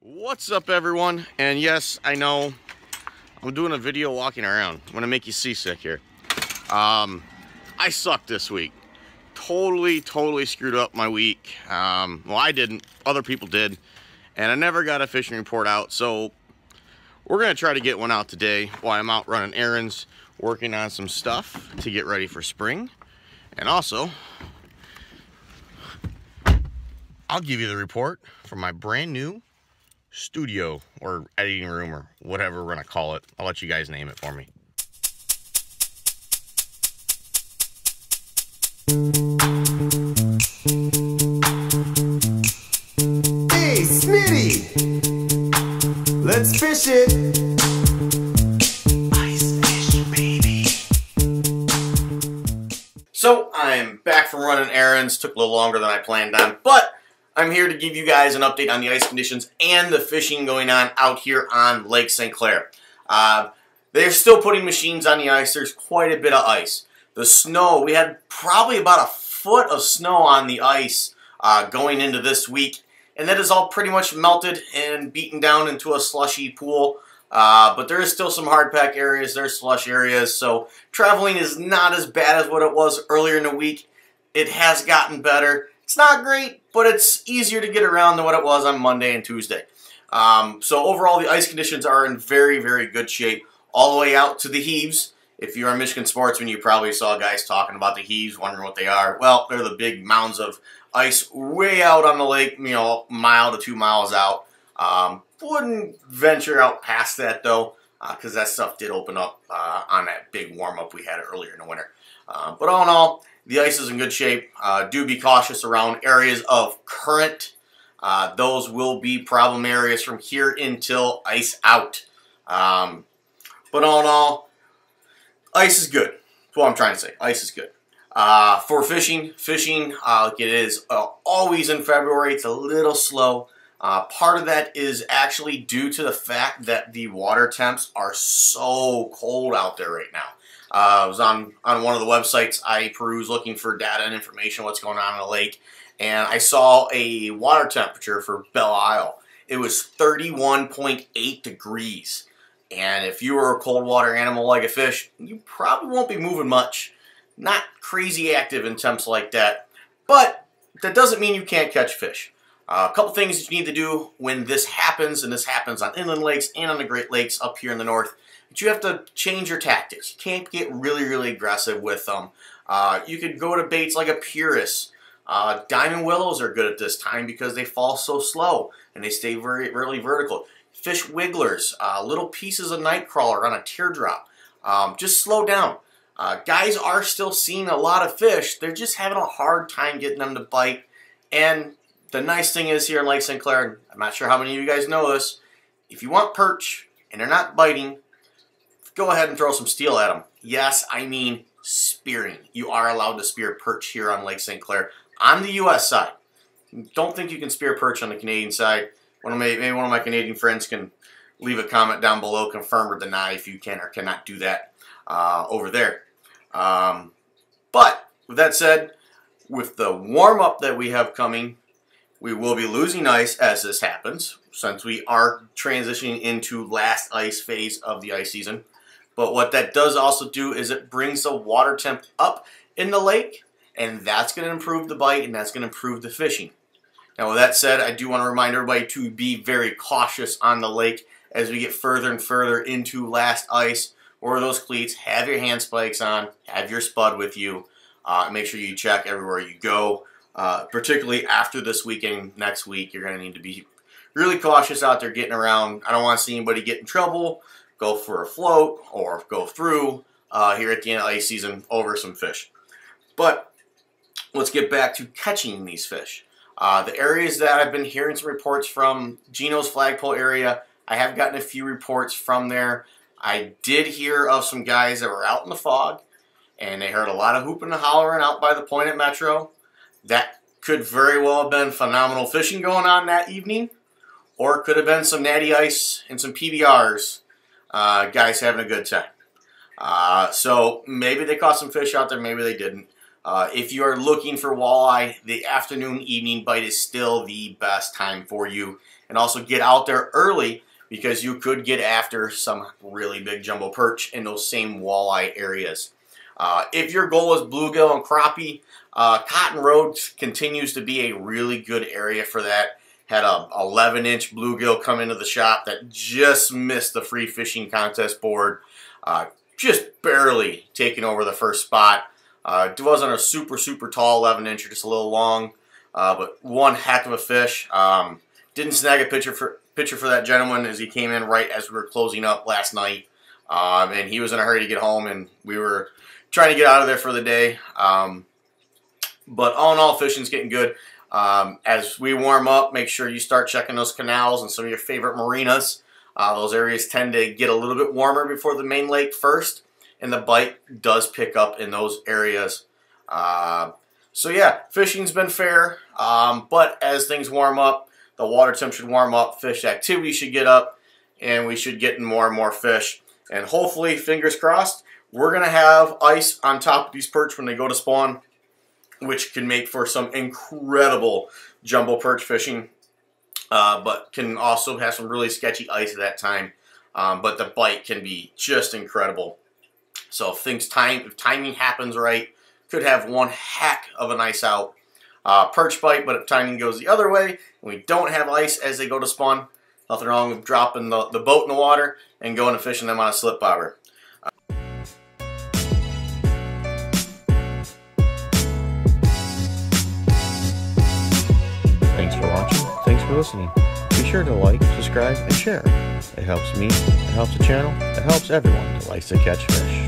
What's up, everyone? And yes, I know I'm doing a video walking around. I'm gonna make you seasick here. I sucked this week. Totally screwed up my week. Well, I didn't. Other people did. And I never got a fishing report out. So we're gonna try to get one out today while I'm out running errands, working on some stuff to get ready for spring. And also, I'll give you the report from my brand new studio or editing room or whatever we're gonna call it. I'll let you guys name it for me. Hey, Smitty! Let's fish it! Ice fish, baby! So, I'm back from running errands. Took a little longer than I planned on, but I'm here to give you guys an update on the ice conditions and the fishing going on out here on Lake St. Clair. They're still putting machines on the ice. There's quite a bit of ice. The snow, we had probably about a foot of snow on the ice going into this week, and that is all pretty much melted and beaten down into a slushy pool. But there is still some hard pack areas, there's slush areas, so traveling is not as bad as what it was earlier in the week. It has gotten better. It's not great, but it's easier to get around than what it was on Monday and Tuesday. So overall, the ice conditions are in very good shape all the way out to the heaves. If you're a Michigan sportsman, you probably saw guys talking about the heaves, wondering what they are. Well, they're the big mounds of ice way out on the lake, you know, a mile to 2 miles out. Wouldn't venture out past that, though, because that stuff did open up on that big warm-up we had earlier in the winter. But all in all, the ice is in good shape. Do be cautious around areas of current. Those will be problem areas from here until ice out. But all in all, ice is good. That's what I'm trying to say. Ice is good. For fishing, it is always in February. It's a little slow. Part of that is actually due to the fact that the water temps are so cold out there right now. I was on one of the websites I peruse looking for data and information, what's going on in the lake, and I saw a water temperature for Belle Isle. It was 31.8 degrees. And if you are a cold water animal like a fish, you probably won't be moving much. Not crazy active in temps like that, but that doesn't mean you can't catch fish. A couple things that you need to do when this happens, and this happens on inland lakes and on the Great Lakes up here in the north, but you have to change your tactics. You can't get really aggressive with them. You could go to baits like a Purus. Diamond willows are good at this time because they fall so slow and they stay really vertical. Fish wigglers, little pieces of night crawler on a teardrop. Just slow down. Guys are still seeing a lot of fish. They're just having a hard time getting them to bite. And the nice thing is here in Lake St. Clair, I'm not sure how many of you guys know this, if you want perch and they're not biting, go ahead and throw some steel at them. Yes, I mean spearing. You are allowed to spear perch here on Lake St. Clair on the U.S. side. Don't think you can spear perch on the Canadian side. Maybe one of my Canadian friends can leave a comment down below, confirm or deny if you can or cannot do that over there. But with that said, with the warm-up that we have coming, we will be losing ice as this happens, since we are transitioning into last ice phase of the ice season. But what that does also do is it brings the water temp up in the lake, and that's going to improve the bite, and that's going to improve the fishing. Now, with that said, I do want to remind everybody to be very cautious on the lake as we get further and further into last ice. Or those cleats, have your hand spikes on, have your spud with you. Make sure you check everywhere you go. Particularly after this weekend, next week, you're going to need to be really cautious out there getting around. I don't want to see anybody get in trouble, go for a float, or go through here at the end of ice season over some fish. But let's get back to catching these fish. The areas that I've been hearing some reports from, Gino's flagpole area, I have gotten a few reports from there. I did hear of some guys that were out in the fog, and they heard a lot of hooping and hollering out by the point at Metro. That could very well have been phenomenal fishing going on that evening, or it could have been some natty ice and some PBRs, guys having a good time. So maybe they caught some fish out there, maybe they didn't. If you are looking for walleye, the afternoon, evening bite is still the best time for you. and also get out there early because you could get after some really big jumbo perch in those same walleye areas. If your goal is bluegill and crappie, Cotton Road continues to be a really good area for that. Had a 11-inch bluegill come into the shop that just missed the free fishing contest board, just barely taking over the first spot. It wasn't a super tall 11-incher, just a little long, but one heck of a fish. Didn't snag a picture for that gentleman as he came in right as we were closing up last night, and he was in a hurry to get home, and we were trying to get out of there for the day. But all in all, fishing's getting good. As we warm up, make sure you start checking those canals and some of your favorite marinas. Those areas tend to get a little bit warmer before the main lake first, and the bite does pick up in those areas. So yeah, fishing's been fair, but as things warm up, the water temp should warm up, fish activity should get up, and we should get more and more fish. And hopefully, fingers crossed, we're going to have ice on top of these perch when they go to spawn, which can make for some incredible jumbo perch fishing, but can also have some really sketchy ice at that time. But the bite can be just incredible. So if timing happens right, could have one heck of a nice out perch bite. But if timing goes the other way and we don't have ice as they go to spawn, nothing wrong with dropping the boat in the water and going to fishing them on a slip bobber. Thanks for watching. Thanks for listening. Be sure to like, subscribe, and share. It helps me, it helps the channel, it helps everyone that likes to catch fish.